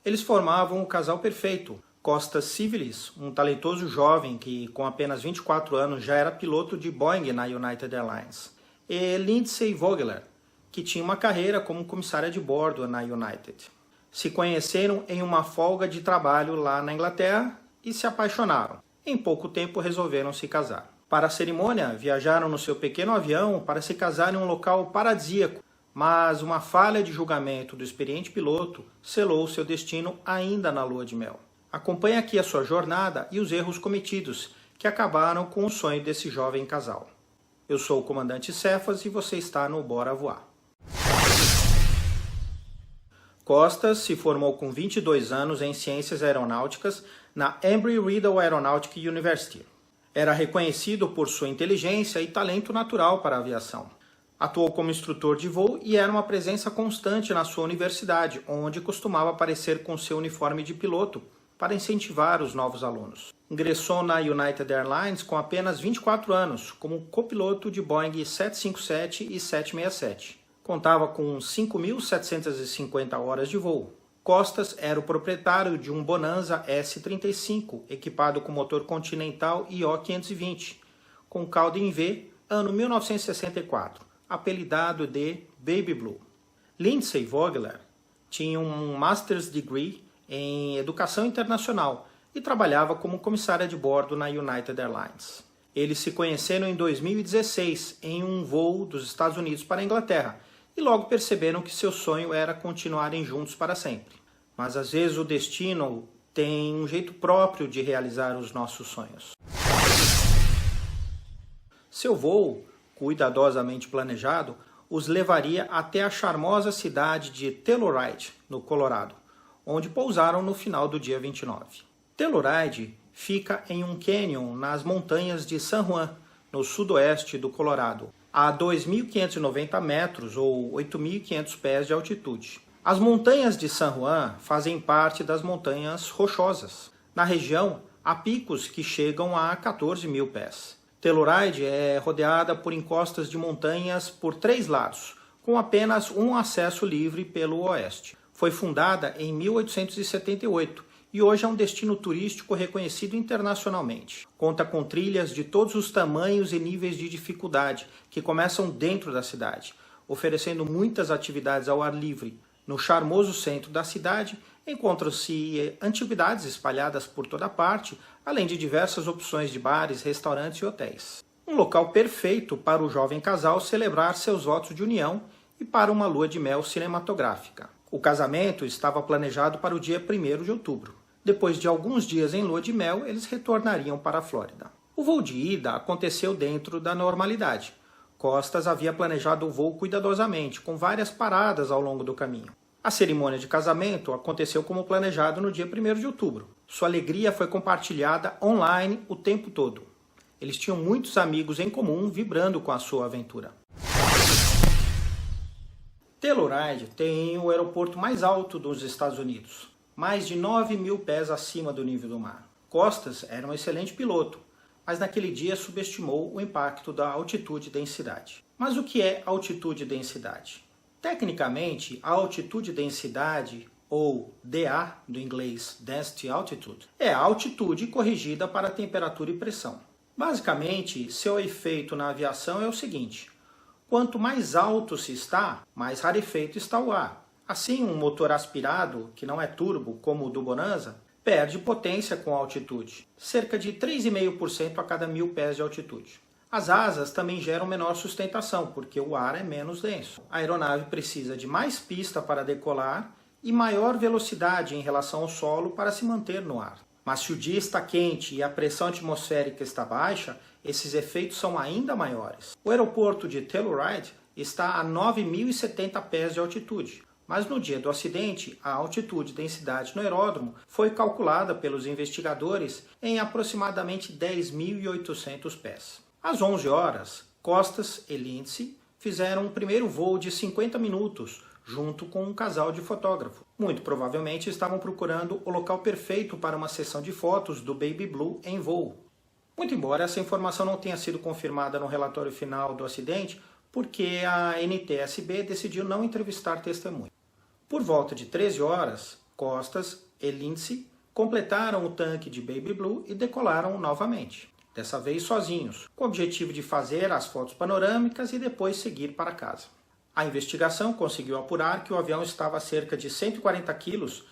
Eles formavam o casal perfeito. Costas Civilis, um talentoso jovem que com apenas 24 anos já era piloto de Boeing na United Airlines. E Lindsay Vogler, que tinha uma carreira como comissária de bordo na United. Se conheceram em uma folga de trabalho lá na Inglaterra e se apaixonaram. Em pouco tempo resolveram se casar. Para a cerimônia, viajaram no seu pequeno avião para se casar em um local paradisíaco, mas uma falha de julgamento do experiente piloto selou seu destino ainda na lua de mel. Acompanhe aqui a sua jornada e os erros cometidos que acabaram com o sonho desse jovem casal. Eu sou o comandante Cefas e você está no Bora Voar. Costas se formou com 22 anos em Ciências Aeronáuticas na Embry-Riddle Aeronautic University. Era reconhecido por sua inteligência e talento natural para a aviação. Atuou como instrutor de voo e era uma presença constante na sua universidade, onde costumava aparecer com seu uniforme de piloto para incentivar os novos alunos. Ingressou na United Airlines com apenas 24 anos, como copiloto de Boeing 757 e 767. Contava com 5.750 horas de voo. Costas era o proprietário de um Bonanza S-35, equipado com motor Continental IO-520, com cauda em V, ano 1964, apelidado de Baby Blue. Lindsay Vogler tinha um Master's Degree em Educação Internacional e trabalhava como comissária de bordo na United Airlines. Eles se conheceram em 2016 em um voo dos Estados Unidos para a Inglaterra e logo perceberam que seu sonho era continuarem juntos para sempre. Mas às vezes o destino tem um jeito próprio de realizar os nossos sonhos. Seu voo, cuidadosamente planejado, os levaria até a charmosa cidade de Telluride, no Colorado, onde pousaram no final do dia 29. Telluride fica em um canyon nas montanhas de San Juan, no sudoeste do Colorado, a 2.590 metros ou 8.500 pés de altitude. As montanhas de San Juan fazem parte das Montanhas Rochosas. Na região, há picos que chegam a 14.000 pés. Telluride é rodeada por encostas de montanhas por 3 lados, com apenas um acesso livre pelo oeste. Foi fundada em 1878 e hoje é um destino turístico reconhecido internacionalmente. Conta com trilhas de todos os tamanhos e níveis de dificuldade que começam dentro da cidade, oferecendo muitas atividades ao ar livre. No charmoso centro da cidade encontram-se antiguidades espalhadas por toda parte, além de diversas opções de bares, restaurantes e hotéis. Um local perfeito para o jovem casal celebrar seus votos de união e para uma lua de mel cinematográfica. O casamento estava planejado para o dia 1º de outubro. Depois de alguns dias em lua de mel, eles retornariam para a Flórida. O voo de ida aconteceu dentro da normalidade. Costas havia planejado o voo cuidadosamente, com várias paradas ao longo do caminho. A cerimônia de casamento aconteceu como planejado no dia 1º de outubro. Sua alegria foi compartilhada online o tempo todo. Eles tinham muitos amigos em comum vibrando com a sua aventura. Telluride tem o aeroporto mais alto dos Estados Unidos, mais de 9.000 pés acima do nível do mar. Costas era um excelente piloto, mas naquele dia subestimou o impacto da altitude e densidade. Mas o que é altitude e densidade? Tecnicamente, a altitude e densidade, ou DA, do inglês Density Altitude, é a altitude corrigida para a temperatura e pressão. Basicamente, seu efeito na aviação é o seguinte: quanto mais alto se está, mais rarefeito está o ar. Assim, um motor aspirado, que não é turbo, como o do Bonanza, perde potência com a altitude, cerca de 3,5% a cada 1.000 pés de altitude. As asas também geram menor sustentação, porque o ar é menos denso. A aeronave precisa de mais pista para decolar e maior velocidade em relação ao solo para se manter no ar. Mas se o dia está quente e a pressão atmosférica está baixa, esses efeitos são ainda maiores. O aeroporto de Telluride está a 9.070 pés de altitude, mas no dia do acidente, a altitude e densidade no aeródromo foi calculada pelos investigadores em aproximadamente 10.800 pés. Às 11 horas, Costas e Lindsay fizeram um primeiro voo de 50 minutos, junto com um casal de fotógrafos. Muito provavelmente estavam procurando o local perfeito para uma sessão de fotos do Baby Blue em voo. Muito embora essa informação não tenha sido confirmada no relatório final do acidente, porque a NTSB decidiu não entrevistar testemunhas. Por volta de 13 horas, Costas e Lindsay completaram o tanque de Baby Blue e decolaram novamente, dessa vez sozinhos, com o objetivo de fazer as fotos panorâmicas e depois seguir para casa. A investigação conseguiu apurar que o avião estava a cerca de 140 quilos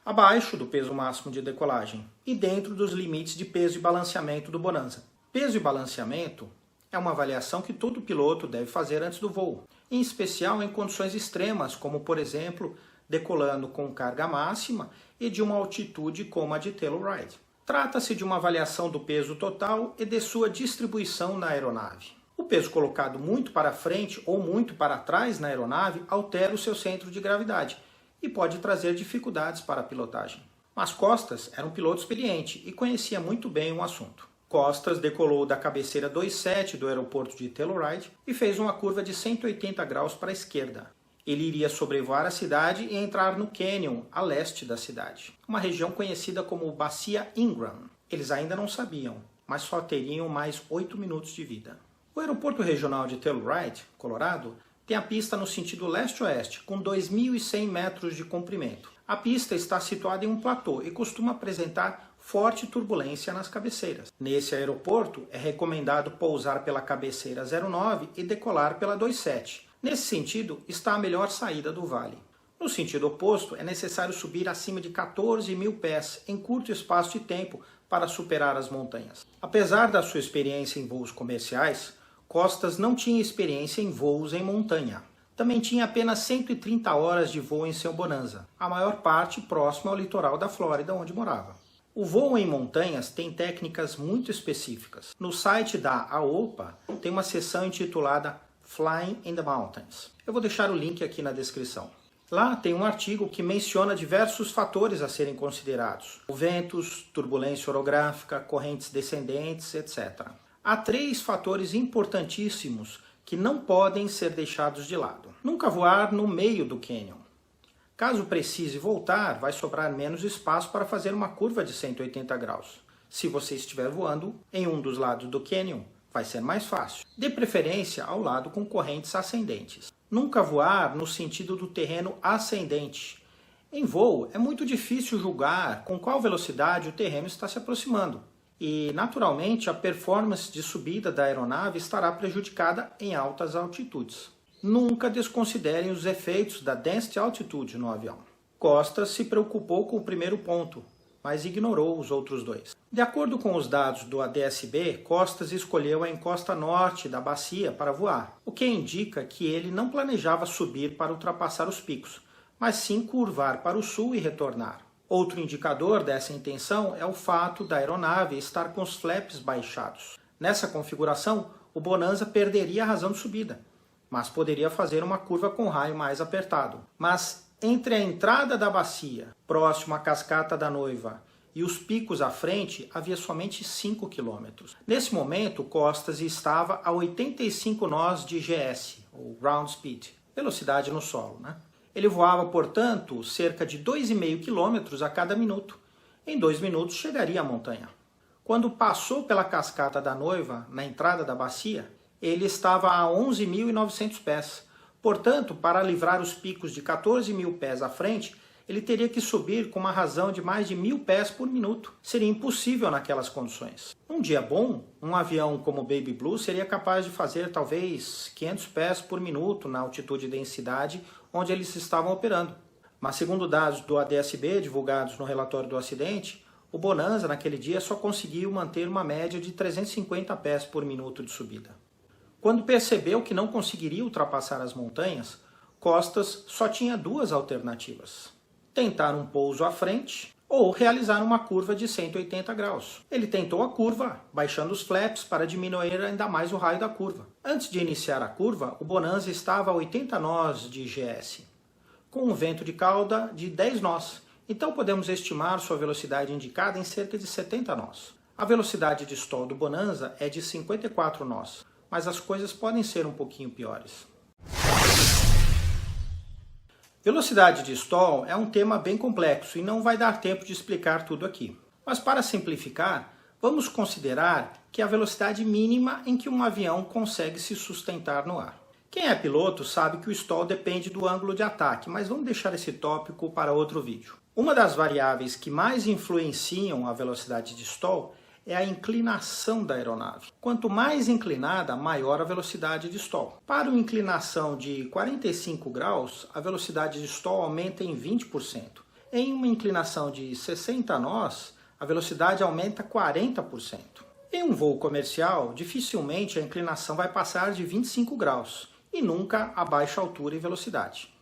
abaixo do peso máximo de decolagem e dentro dos limites de peso e balanceamento do Bonanza. Peso e balanceamento é uma avaliação que todo piloto deve fazer antes do voo, em especial em condições extremas, como por exemplo, decolando com carga máxima e de uma altitude como a de Telluride. Trata-se de uma avaliação do peso total e de sua distribuição na aeronave. O peso colocado muito para frente ou muito para trás na aeronave altera o seu centro de gravidade e pode trazer dificuldades para a pilotagem. Mas Costas era um piloto experiente e conhecia muito bem o assunto. Costas decolou da cabeceira 27 do aeroporto de Telluride e fez uma curva de 180 graus para a esquerda. Ele iria sobrevoar a cidade e entrar no Canyon, a leste da cidade, uma região conhecida como Bacia Ingram. Eles ainda não sabiam, mas só teriam mais 8 minutos de vida. O aeroporto regional de Telluride, Colorado, tem a pista no sentido leste-oeste, com 2.100 metros de comprimento. A pista está situada em um platô e costuma apresentar forte turbulência nas cabeceiras. Nesse aeroporto, é recomendado pousar pela cabeceira 09 e decolar pela 27. Nesse sentido, está a melhor saída do vale. No sentido oposto, é necessário subir acima de 14 mil pés em curto espaço de tempo para superar as montanhas. Apesar da sua experiência em voos comerciais, Costas não tinha experiência em voos em montanha. Também tinha apenas 130 horas de voo em seu Bonanza, a maior parte próximo ao litoral da Flórida, onde morava. O voo em montanhas tem técnicas muito específicas. No site da AOPA tem uma seção intitulada Flying in the Mountains. Eu vou deixar o link aqui na descrição. Lá tem um artigo que menciona diversos fatores a serem considerados: ventos, turbulência orográfica, correntes descendentes, etc. Há 3 fatores importantíssimos que não podem ser deixados de lado. Nunca voar no meio do cânion. Caso precise voltar, vai sobrar menos espaço para fazer uma curva de 180 graus. Se você estiver voando em um dos lados do cânion, vai ser mais fácil. Dê preferência ao lado com correntes ascendentes. Nunca voar no sentido do terreno ascendente. Em voo, é muito difícil julgar com qual velocidade o terreno está se aproximando. E, naturalmente, a performance de subida da aeronave estará prejudicada em altas altitudes. Nunca desconsiderem os efeitos da Density Altitude no avião. Costas se preocupou com o primeiro ponto, mas ignorou os outros 2. De acordo com os dados do ADS-B, Costas escolheu a encosta norte da bacia para voar, o que indica que ele não planejava subir para ultrapassar os picos, mas sim curvar para o sul e retornar. Outro indicador dessa intenção é o fato da aeronave estar com os flaps baixados. Nessa configuração, o Bonanza perderia a razão de subida, mas poderia fazer uma curva com raio mais apertado. Mas entre a entrada da bacia, próximo à cascata da Noiva, e os picos à frente, havia somente 5 km. Nesse momento, Costas estava a 85 nós de GS, ou Ground Speed, velocidade no solo, né? Ele voava, portanto, cerca de 2,5 km a cada minuto. Em 2 minutos chegaria à montanha. Quando passou pela cascata da Noiva, na entrada da bacia, ele estava a 11.900 pés. Portanto, para livrar os picos de 14 mil pés à frente, ele teria que subir com uma razão de mais de 1.000 pés por minuto. Seria impossível naquelas condições. Um dia bom, um avião como o Baby Blue seria capaz de fazer talvez 500 pés por minuto na altitude e densidade onde eles estavam operando. Mas segundo dados do ADS-B divulgados no relatório do acidente, o Bonanza naquele dia só conseguiu manter uma média de 350 pés por minuto de subida. Quando percebeu que não conseguiria ultrapassar as montanhas, Costas só tinha 2 alternativas: tentar um pouso à frente ou realizar uma curva de 180 graus. Ele tentou a curva, baixando os flaps para diminuir ainda mais o raio da curva. Antes de iniciar a curva, o Bonanza estava a 80 nós de GS, com um vento de cauda de 10 nós. Então podemos estimar sua velocidade indicada em cerca de 70 nós. A velocidade de stall do Bonanza é de 54 nós, mas as coisas podem ser um pouquinho piores. Velocidade de stall é um tema bem complexo e não vai dar tempo de explicar tudo aqui. Mas para simplificar, vamos considerar que é a velocidade mínima em que um avião consegue se sustentar no ar. Quem é piloto sabe que o stall depende do ângulo de ataque, mas vamos deixar esse tópico para outro vídeo. Uma das variáveis que mais influenciam a velocidade de stall é a inclinação da aeronave. Quanto mais inclinada, maior a velocidade de stall. Para uma inclinação de 45 graus, a velocidade de stall aumenta em 20%. Em uma inclinação de 60 nós, a velocidade aumenta 40%. Em um voo comercial, dificilmente a inclinação vai passar de 25 graus e nunca a baixa altura e velocidade.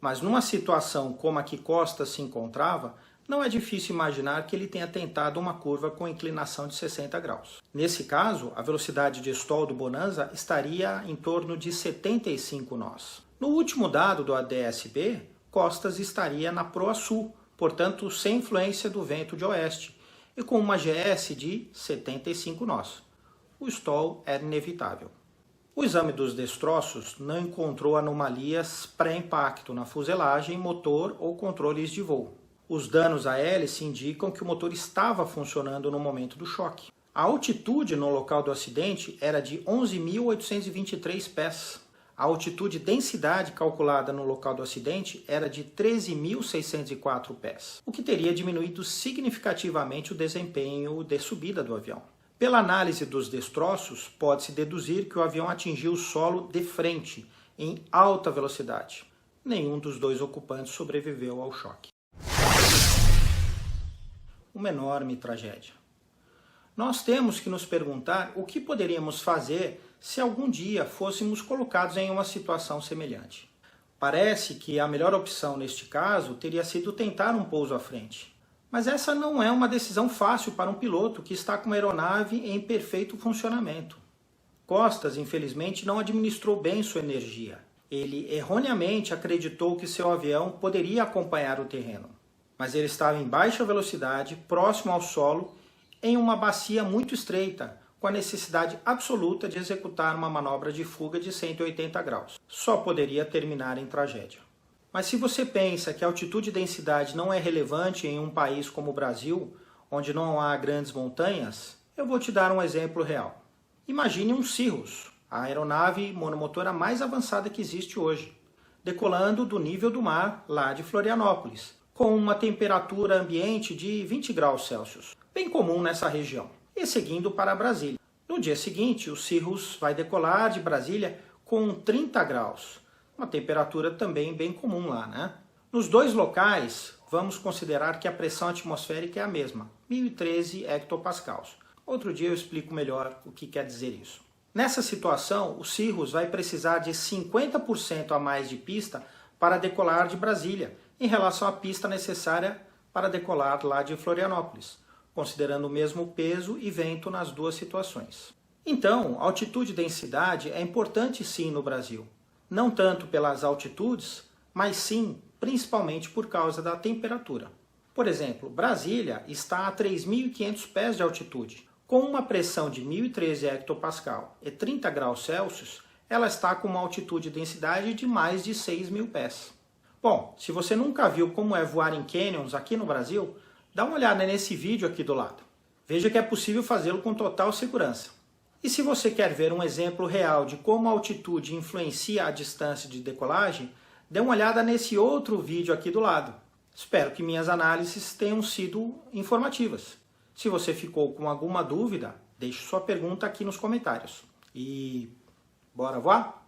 Mas numa situação como a que Costa se encontrava, não é difícil imaginar que ele tenha tentado uma curva com inclinação de 60 graus. Nesse caso, a velocidade de stall do Bonanza estaria em torno de 75 nós. No último dado do ADS-B, Costas estaria na proa sul, portanto sem influência do vento de oeste, e com uma GS de 75 nós. O stall era inevitável. O exame dos destroços não encontrou anomalias pré-impacto na fuselagem, motor ou controles de voo. Os danos à hélice indicam que o motor estava funcionando no momento do choque. A altitude no local do acidente era de 11.823 pés. A altitude e densidade calculada no local do acidente era de 13.604 pés, o que teria diminuído significativamente o desempenho de subida do avião. Pela análise dos destroços, pode-se deduzir que o avião atingiu o solo de frente, em alta velocidade. Nenhum dos dois ocupantes sobreviveu ao choque. Uma enorme tragédia. Nós temos que nos perguntar o que poderíamos fazer se algum dia fôssemos colocados em uma situação semelhante. Parece que a melhor opção neste caso teria sido tentar um pouso à frente. Mas essa não é uma decisão fácil para um piloto que está com uma aeronave em perfeito funcionamento. Costas, infelizmente, não administrou bem sua energia. Ele erroneamente acreditou que seu avião poderia acompanhar o terreno. Mas ele estava em baixa velocidade, próximo ao solo, em uma bacia muito estreita, com a necessidade absoluta de executar uma manobra de fuga de 180 graus. Só poderia terminar em tragédia. Mas se você pensa que a altitude e densidade não é relevante em um país como o Brasil, onde não há grandes montanhas, eu vou te dar um exemplo real. Imagine um Cirrus, a aeronave monomotora mais avançada que existe hoje, decolando do nível do mar lá de Florianópolis, com uma temperatura ambiente de 20 graus Celsius, bem comum nessa região, e seguindo para Brasília. No dia seguinte, o Cirrus vai decolar de Brasília com 30 graus, uma temperatura também bem comum lá, né? Nos dois locais, vamos considerar que a pressão atmosférica é a mesma, 1013 hectopascals. Outro dia eu explico melhor o que quer dizer isso. Nessa situação, o Cirrus vai precisar de 50% a mais de pista para decolar de Brasília, em relação à pista necessária para decolar lá de Florianópolis, considerando o mesmo peso e vento nas duas situações. Então, altitude e densidade é importante sim no Brasil. Não tanto pelas altitudes, mas sim, principalmente por causa da temperatura. Por exemplo, Brasília está a 3.500 pés de altitude. Com uma pressão de 1013 hectopascal e 30 graus Celsius, ela está com uma altitude e densidade de mais de 6.000 pés. Bom, se você nunca viu como é voar em canyons aqui no Brasil, dá uma olhada nesse vídeo aqui do lado. Veja que é possível fazê-lo com total segurança. E se você quer ver um exemplo real de como a altitude influencia a distância de decolagem, dê uma olhada nesse outro vídeo aqui do lado. Espero que minhas análises tenham sido informativas. Se você ficou com alguma dúvida, deixe sua pergunta aqui nos comentários. E bora voar?